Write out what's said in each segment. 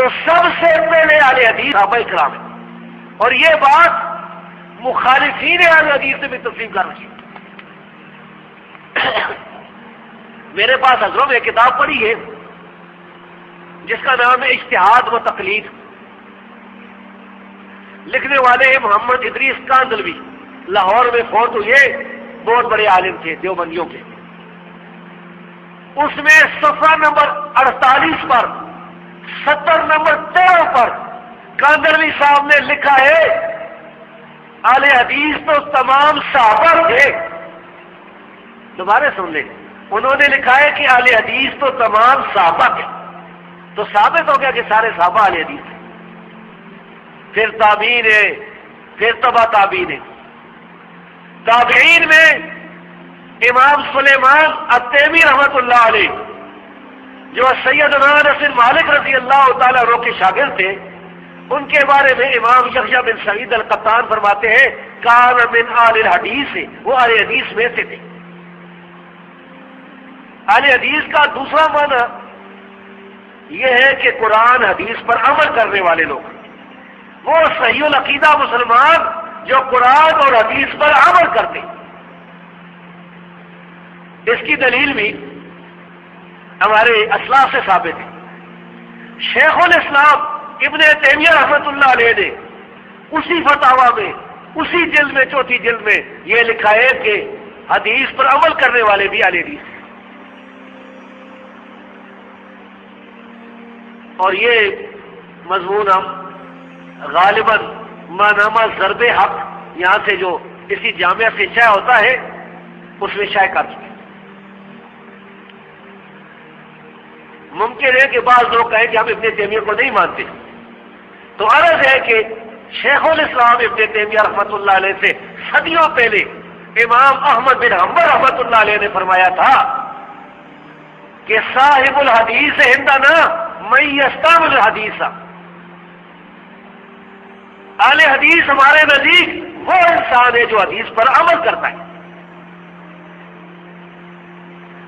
تو سب سے پہلے اہل حدیث صحابہ کرام ہیں، اور یہ بات مخالفین اہل حدیث سے بھی تسلیم کر رہی ہے۔ میرے پاس حضروں میں ایک کتاب پڑھی ہے جس کا نام ہے اجتہاد و تقلید، لکھنے والے ہیں محمد ادریس کاندلوی، لاہور میں فوت ہوئے، بہت بڑے عالم تھے دیوبندیوں کے۔ اس میں صفحہ نمبر 48 پر 70 نمبر 13 پر کاندلوی صاحب نے لکھا ہے اہل حدیث تو تمام صحابہ تھے۔ دوبارہ سن لیں، انہوں نے لکھا ہے کہ اہل حدیث تو تمام صحابہ تھے، تو ثابت ہو گیا کہ سارے صحابہ اہل حدیث تھے۔ پھر تابعین ہے، پھر تبع تابعین ہے۔ تابعین میں امام سلیمان التیمی رحمۃ اللہ علیہ، جو سیدنا انس بن مالک رضی اللہ تعالیٰ عنہ کے شاگرد تھے، ان کے بارے میں امام یحییٰ بن سعید القطان فرماتے ہیں کان من آل الحدیث، وہ اہل حدیث میں سے تھے۔ اہل حدیث کا دوسرا معنی یہ ہے کہ قرآن حدیث پر عمل کرنے والے لوگ، وہ صحیح العقیدہ مسلمان جو قرآن اور حدیث پر عمل کرتے۔ اس کی دلیل بھی ہمارے اسلاف سے ثابت ہے۔ شیخ الاسلام ابن تیمیہ رحمۃ اللہ علیہ نے اسی فتاوی میں، اسی جلد میں، چوتھی جلد میں یہ لکھا ہے کہ حدیث پر عمل کرنے والے بھی اہل حدیث ہیں۔ اور یہ مضمون ہم غالباً مانامہ ضرب حق یہاں سے جو اسی جامعہ سے شائع ہوتا ہے اس میں شائع کر چکے۔ ممکن ہے کہ بعض لوگ کہیں کہ ہم ابن تیمیہ کو نہیں مانتے، تو عرض ہے کہ شیخ الاسلام ابن تیمیہ رحمۃ اللہ علیہ سے صدیوں پہلے امام احمد بن حنبل رحمۃ اللہ علیہ نے فرمایا تھا کہ صاحب الحدیث عندنا من یستعمل الحدیث، اہل حدیث ہمارے نزدیک وہ انسان ہے جو حدیث پر عمل کرتا ہے۔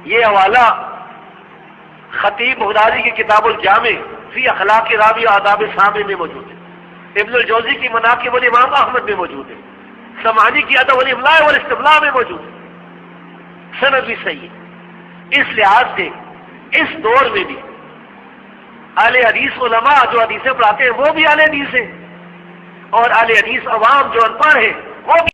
یہ حوالہ خطیب بغدادی کی کتاب الجامع فی اخلاق راوی و آداب سامع میں موجود ہے، ابن الجوزی کی مناقب الامام احمد میں موجود ہے، سمعانی کی ادب الاملاء والاستملاء میں موجود ہے، سند بھی صحیح ہے۔ اس لحاظ سے اس دور میں بھی اہل حدیث علماء جو حدیثیں پڑھاتے ہیں وہ بھی اہل حدیث ہیں، اور اہل حدیث عوام جو ان پڑھ ہیں وہ بھی